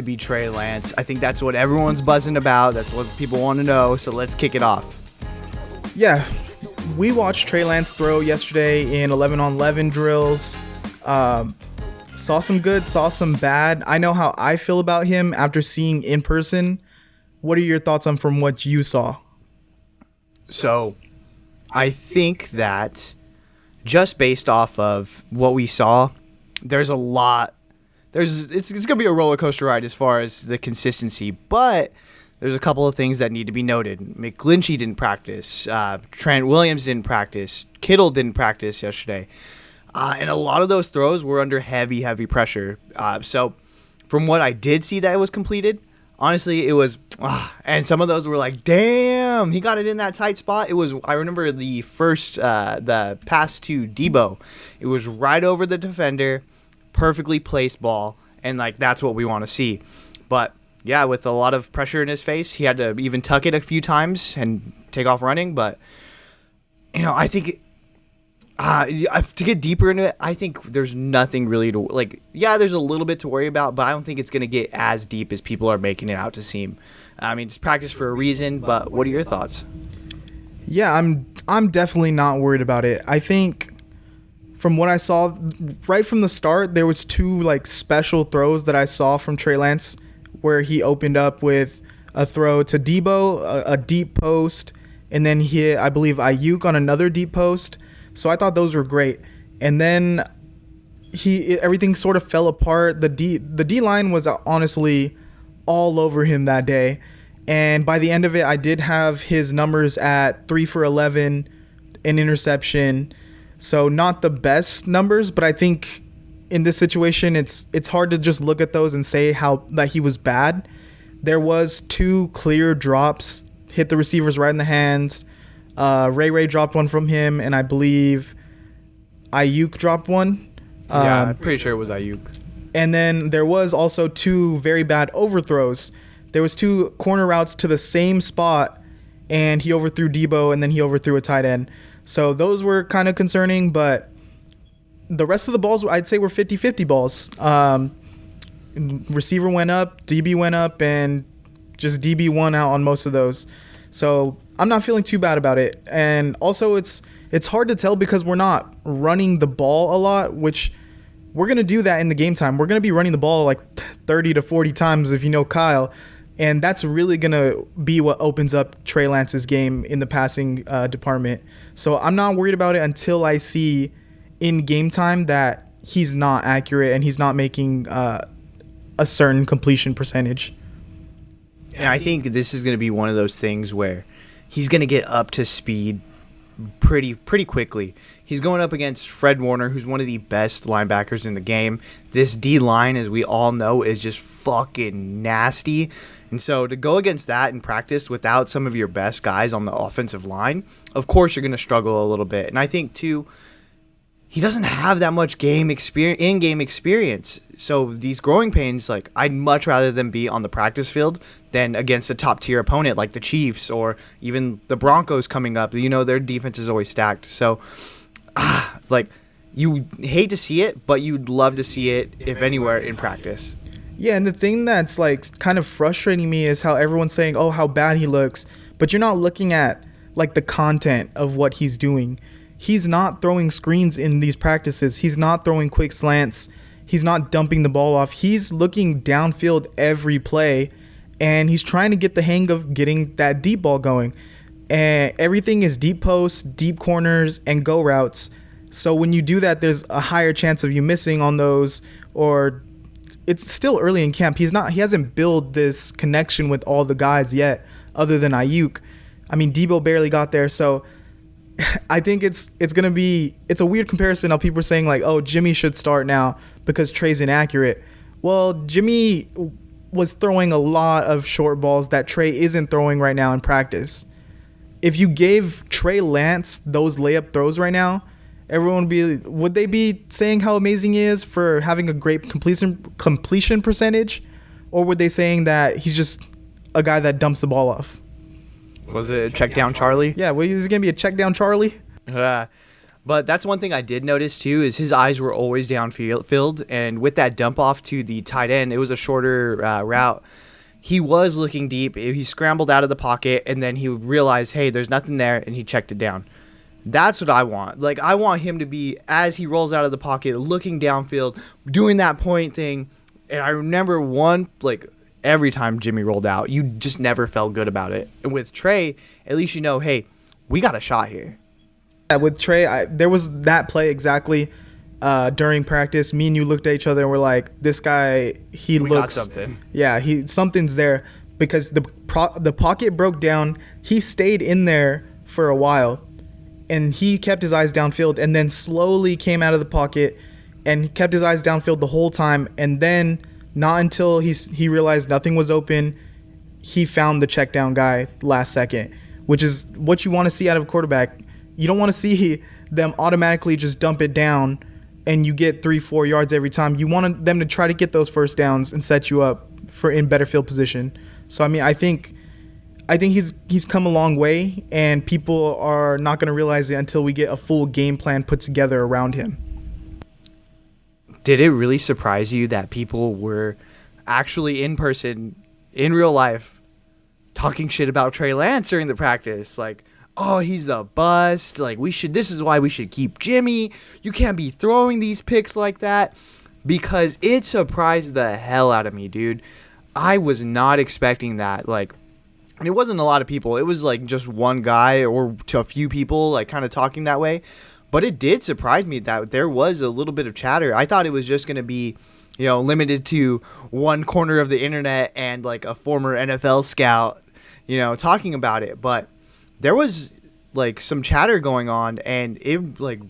Be Trey Lance. I think that's what everyone's buzzing about. That's what people want to know. So let's kick it off. Yeah, we watched Trey Lance throw yesterday in 11-on-11 drills. Saw some good, saw some bad. I know how I feel about him after seeing in person. What are your thoughts on from what you saw? So I think that just based off of what we saw, there's a lot. It's going to be a roller coaster ride as far as the consistency, but there's a couple of things that need to be noted. McGlinchey didn't practice. Trent Williams didn't practice. Kittle didn't practice yesterday. And a lot of those throws were under heavy, heavy pressure. So from what I did see that was completed, honestly, it was, and some of those were like, damn, he got it in that tight spot. It was, I remember the pass to Debo. It was right over the defender, perfectly placed ball, and like that's what we want to see. But yeah, with a lot of pressure in his face, he had to even tuck it a few times and take off running. But I think to get deeper into it, I think there's nothing really to like. Yeah, there's a little bit to worry about, but I don't think it's going to get as deep as people are making it out to seem. I mean, it's practice for a reason. But what are your thoughts? Yeah, I'm definitely not worried about it. I think from what I saw right from the start, there was two like special throws that I saw from Trey Lance where he opened up with a throw to Debo, a deep post, and then he hit, I believe, Ayuk on another deep post. So I thought those were great. And then everything sort of fell apart. The D line was honestly all over him that day. And by the end of it, I did have his numbers at 3 for 11, an interception. So not the best numbers, but I think in this situation, it's hard to just look at those and say how that he was bad. There was two clear drops, hit the receivers right in the hands. Ray dropped one from him, and I believe Ayuk dropped one. Yeah, I'm pretty sure it was Ayuk. And then there was also two very bad overthrows. There was two corner routes to the same spot, and he overthrew Debo, and then he overthrew a tight end. So those were kind of concerning, but the rest of the balls, I'd say, were 50-50 balls. Receiver went up, DB went up, and just DB won out on most of those. So I'm not feeling too bad about it. And also it's hard to tell because we're not running the ball a lot, which we're going to do that in the game time. We're going to be running the ball like 30 to 40 times if you know Kyle. And that's really going to be what opens up Trey Lance's game in the passing department. So I'm not worried about it until I see in game time that he's not accurate and he's not making a certain completion percentage. And I think this is going to be one of those things where he's going to get up to speed pretty quickly. He's going up against Fred Warner, who's one of the best linebackers in the game. This D-line, as we all know, is just fucking nasty. And so to go against that in practice without some of your best guys on the offensive line, of course you're going to struggle a little bit. And I think, too, he doesn't have that much in-game experience. So these growing pains, like, I'd much rather them be on the practice field than against a top-tier opponent like the Chiefs or even the Broncos coming up. Their defense is always stacked. So, you hate to see it, but you'd love to see it, if anywhere, in practice. Yeah, and the thing that's, like, kind of frustrating me is how everyone's saying, oh, how bad he looks. But you're not looking at, like, the content of what he's doing. He's not throwing screens in these practices. He's not throwing quick slants. He's not dumping the ball off. He's looking downfield every play, and he's trying to get the hang of getting that deep ball going. And everything is deep posts, deep corners, and go routes. So when you do that, there's a higher chance of you missing on those, or it's still early in camp. He hasn't built this connection with all the guys yet, other than Ayuk. I mean, Debo barely got there, so I think it's a weird comparison. How people are saying like, oh, Jimmy should start now because Trey's inaccurate. Well, Jimmy was throwing a lot of short balls that Trey isn't throwing right now in practice. If you gave Trey Lance those layup throws right now, everyone would they be saying how amazing he is for having a great completion percentage, or were they saying that he's just a guy that dumps the ball off? Was it a check down Charlie? Yeah, well, is it gonna be a check down Charlie? But that's one thing I did notice too is his eyes were always downfield, and with that dump off to the tight end, it was a shorter route. He was looking deep. He scrambled out of the pocket, and then he realized, hey, there's nothing there, and he checked it down. That's what I want. Like, I want him to be, as he rolls out of the pocket, looking downfield, doing that point thing. And I remember every time Jimmy rolled out, you just never felt good about it. And with Trey, at least you know, hey, we got a shot here. With Trey, there was that play exactly during practice. Me and you looked at each other and we're like, this guy, we looks... got something. Yeah, something's there because the pocket broke down. He stayed in there for a while, and he kept his eyes downfield and then slowly came out of the pocket and kept his eyes downfield the whole time. And then not until he realized nothing was open, he found the check down guy last second, which is what you want to see out of a quarterback. You don't want to see them automatically just dump it down and you get 3-4 yards every time. You want them to try to get those first downs and set you up for in better field position. So I mean, I think he's come a long way, and people are not going to realize it until we get a full game plan put together around him. Did it really surprise you that people were actually in person, in real life, talking shit about Trey Lance during the practice? Like, oh, he's a bust. Like, this is why we should keep Jimmy. You can't be throwing these picks like that. Because it surprised the hell out of me, dude. I was not expecting that. Like, and it wasn't a lot of people. It was like just one guy or to a few people like kind of talking that way. But it did surprise me that there was a little bit of chatter. I thought it was just going to be, limited to one corner of the internet and like a former NFL scout, talking about it. But there was like some chatter going on, and it like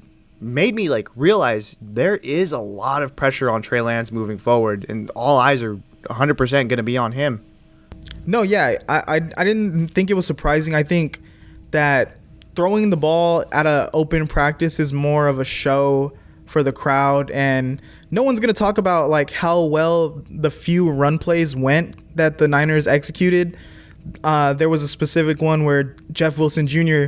made me like realize there is a lot of pressure on Trey Lance moving forward, and all eyes are 100% going to be on him. No, yeah, I didn't think it was surprising. I think that throwing the ball at an open practice is more of a show for the crowd, and no one's going to talk about like how well the few run plays went that the Niners executed. There was a specific one where Jeff Wilson Jr.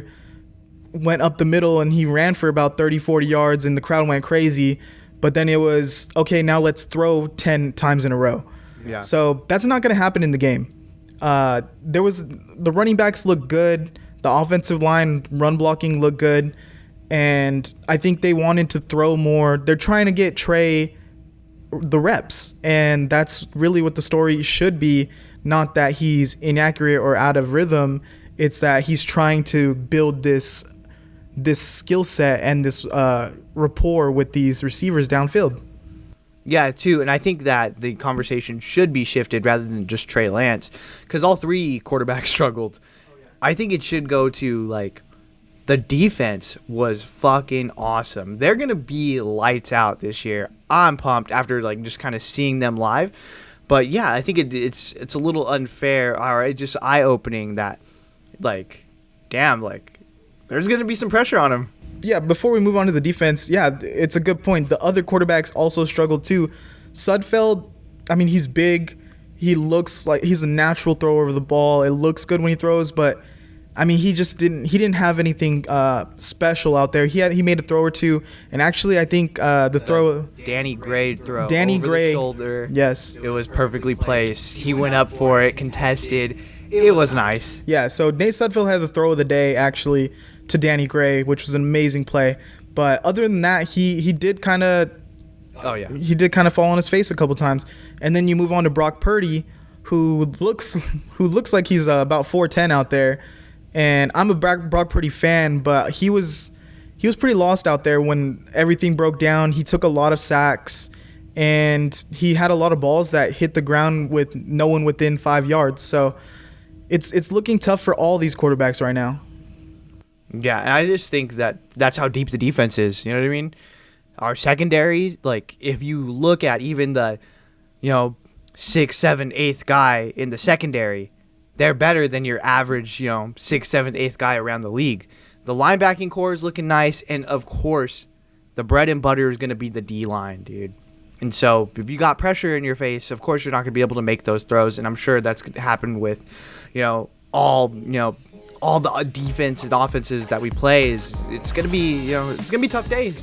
went up the middle and he ran for about 30-40 yards and the crowd went crazy, but then it was, okay, now let's throw 10 times in a row. Yeah. So that's not going to happen in the game. The running backs look good. The offensive line run blocking looked good. And I think they wanted to throw more. They're trying to get Trey the reps. And that's really what the story should be. Not that he's inaccurate or out of rhythm. It's that he's trying to build this skill set and this rapport with these receivers downfield. Yeah, too, and I think that the conversation should be shifted rather than just Trey Lance, because all three quarterbacks struggled. I think it should go to, like, the defense was fucking awesome. They're going to be lights out this year. I'm pumped after, like, just kind of seeing them live. But, yeah, I think it's a little unfair, or just eye-opening that, like, damn, like, there's going to be some pressure on him. Yeah, before we move on to the defense, yeah, it's a good point. The other quarterbacks also struggled too. Sudfeld, I mean, he's big. He looks like he's a natural thrower of the ball. It looks good when he throws, but I mean, he didn't have anything special out there. He made a throw or two, and actually, I think the throw Danny Gray throw Danny over Gray the shoulder. Yes, it was perfectly placed. He went up for it, contested. It was nice. Yeah, so Nate Sudfeld had the throw of the day actually to Danny Gray, which was an amazing play. But other than that, he did kind of fall on his face a couple times. And then you move on to Brock Purdy, who looks like he's about 4'10" out there. And I'm a Brock Purdy fan, but he was pretty lost out there when everything broke down. He took a lot of sacks, and he had a lot of balls that hit the ground with no one within 5 yards. So it's looking tough for all these quarterbacks right now. Yeah, and I just think that's how deep the defense is. You know what I mean? Our secondary, like, if you look at even the, 6th, 7th, 8th guy in the secondary, they're better than your average, 6th, 7th, 8th guy around the league. The linebacking core is looking nice, and of course, the bread and butter is going to be the D-line, dude. And so, if you got pressure in your face, of course you're not going to be able to make those throws, and I'm sure that's going to happen with, all all the defense and offenses that we play it's gonna be a tough day.